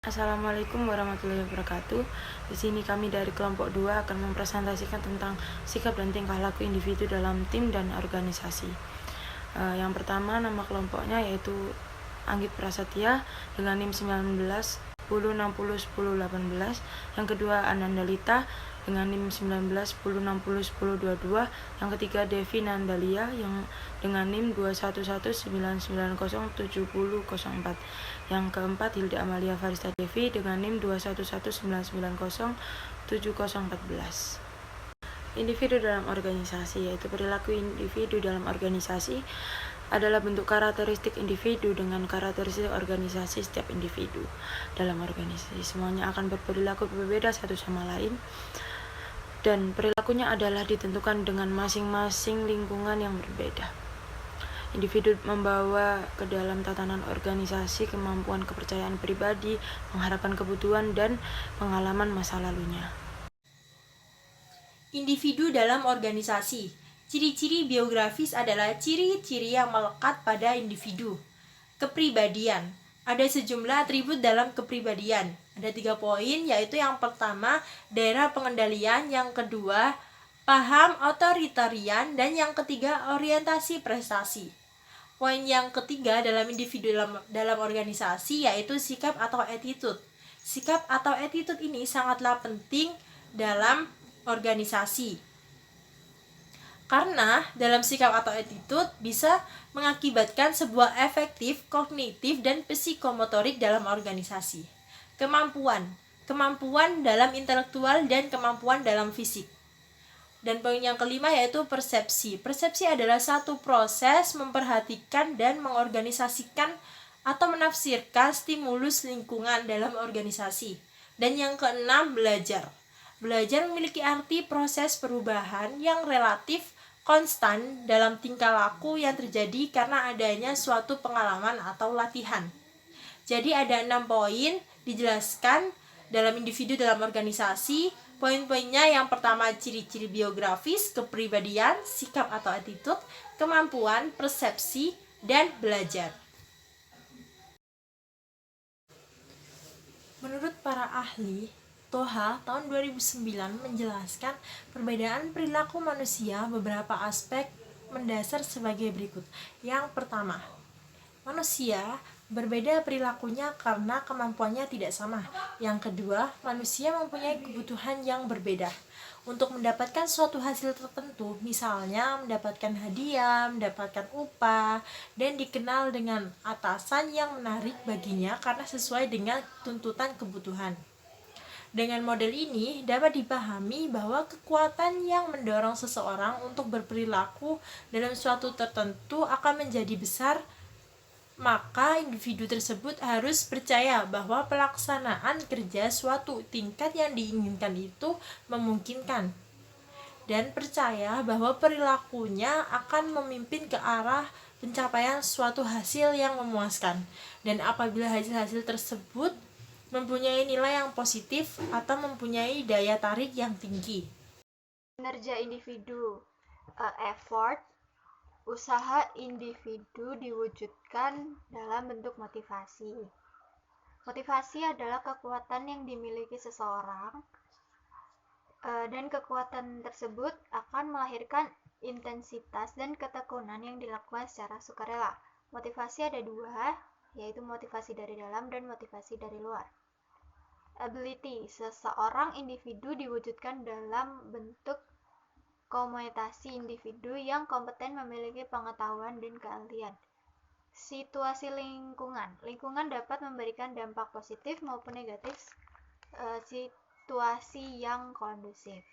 Assalamualaikum warahmatullahi wabarakatuh. Di sini kami dari kelompok 2 akan mempresentasikan tentang sikap dan tingkah laku individu dalam tim dan organisasi. Yang pertama, nama kelompoknya yaitu Anggit Prasetya dengan NIM 19 10 60 10 18. Yang kedua, Anandalita dengan NIM 19 10 60 10 22. Yang ketiga, Devi Nandalia yang dengan NIM 211990 7004. Yang keempat, Hilda Amalia Farista Devi dengan NIM 211990 7014. Individu dalam organisasi, yaitu perilaku individu dalam organisasi adalah bentuk karakteristik individu dengan karakteristik organisasi setiap individu dalam organisasi. Semuanya akan berperilaku berbeda satu sama lain, dan perilakunya adalah ditentukan dengan masing-masing lingkungan yang berbeda. Individu membawa ke dalam tatanan organisasi kemampuan kepercayaan pribadi, pengharapan kebutuhan, dan pengalaman masa lalunya. Individu dalam organisasi. Ciri-ciri biografis adalah ciri-ciri yang melekat pada individu. Kepribadian. Ada sejumlah atribut dalam kepribadian. Ada 3 poin, yaitu yang pertama, daerah pengendalian, yang kedua, paham otoritarian, dan yang ketiga, orientasi prestasi. Poin yang ketiga dalam individu dalam organisasi yaitu sikap atau attitude. Sikap atau attitude ini sangatlah penting dalam organisasi. Karena dalam sikap atau attitude bisa mengakibatkan sebuah efektif kognitif dan psikomotorik dalam organisasi. Kemampuan dalam intelektual dan kemampuan dalam fisik. Dan poin yang kelima yaitu persepsi. Persepsi adalah satu proses memperhatikan dan mengorganisasikan atau menafsirkan stimulus lingkungan dalam organisasi. Dan yang keenam, belajar. Belajar memiliki arti proses perubahan yang relatif konstan dalam tingkah laku yang terjadi karena adanya suatu pengalaman atau latihan. Jadi ada 6 poin dijelaskan dalam individu dalam organisasi. Poin-poinnya yang pertama, ciri-ciri biografis, kepribadian, sikap atau attitude, kemampuan, persepsi, dan belajar. Menurut para ahli, Toha tahun 2009 menjelaskan perbedaan perilaku manusia beberapa aspek mendasar sebagai berikut. Yang pertama, manusia berbeda perilakunya karena kemampuannya tidak sama. Yang kedua, manusia mempunyai kebutuhan yang berbeda untuk mendapatkan suatu hasil tertentu, misalnya mendapatkan hadiah, mendapatkan upah, dan dikenal dengan atasan yang menarik baginya karena sesuai dengan tuntutan kebutuhan. Dengan model ini dapat dipahami bahwa kekuatan yang mendorong seseorang untuk berperilaku dalam suatu tertentu akan menjadi besar, maka individu tersebut harus percaya bahwa pelaksanaan kerja suatu tingkat yang diinginkan itu memungkinkan, dan percaya bahwa perilakunya akan memimpin ke arah pencapaian suatu hasil yang memuaskan, dan apabila hasil-hasil tersebut mempunyai nilai yang positif atau mempunyai daya tarik yang tinggi. Kinerja individu, effort, usaha individu diwujudkan dalam bentuk motivasi. Motivasi adalah kekuatan yang dimiliki seseorang, dan kekuatan tersebut akan melahirkan intensitas dan ketekunan yang dilakukan secara sukarela. Motivasi ada 2, yaitu motivasi dari dalam dan motivasi dari luar. Ability, seseorang individu diwujudkan dalam bentuk komunitas individu yang kompeten memiliki pengetahuan dan keahlian. Situasi lingkungan dapat memberikan dampak positif maupun negatif situasi yang kondusif.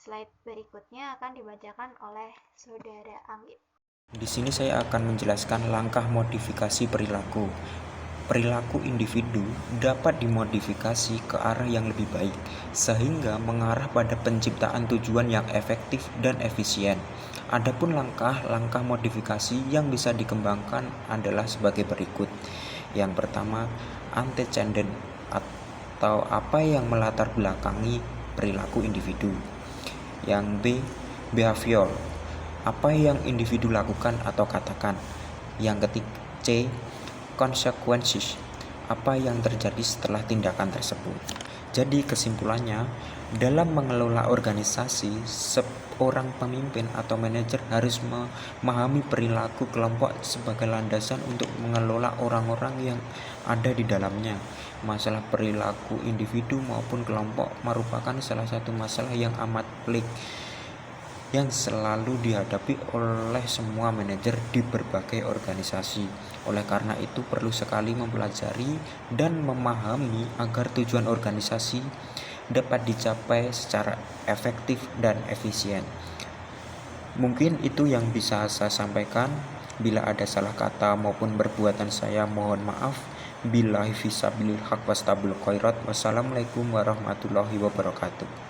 Slide berikutnya akan dibacakan oleh Saudara Anggit. Di sini saya akan menjelaskan langkah modifikasi perilaku. Perilaku individu dapat dimodifikasi ke arah yang lebih baik, sehingga mengarah pada penciptaan tujuan yang efektif dan efisien. Adapun langkah-langkah modifikasi yang bisa dikembangkan adalah sebagai berikut. Yang pertama, antecedent atau apa yang melatar belakangi perilaku individu. Yang B, behavior, apa yang individu lakukan atau katakan. Yang ketiga, C, consequences, apa yang terjadi setelah tindakan tersebut. Jadi kesimpulannya, dalam mengelola organisasi, seorang pemimpin atau manajer harus memahami perilaku kelompok sebagai landasan untuk mengelola orang-orang yang ada di dalamnya. Masalah perilaku individu maupun kelompok merupakan salah satu masalah yang amat pelik yang selalu dihadapi oleh semua manajer di berbagai organisasi. Oleh karena itu perlu sekali mempelajari dan memahami agar tujuan organisasi dapat dicapai secara efektif dan efisien. Mungkin itu yang bisa saya sampaikan. Bila ada salah kata maupun perbuatan saya, mohon maaf. Billahi fisabilil haq wastabul khairat. Wassalamualaikum warahmatullahi wabarakatuh.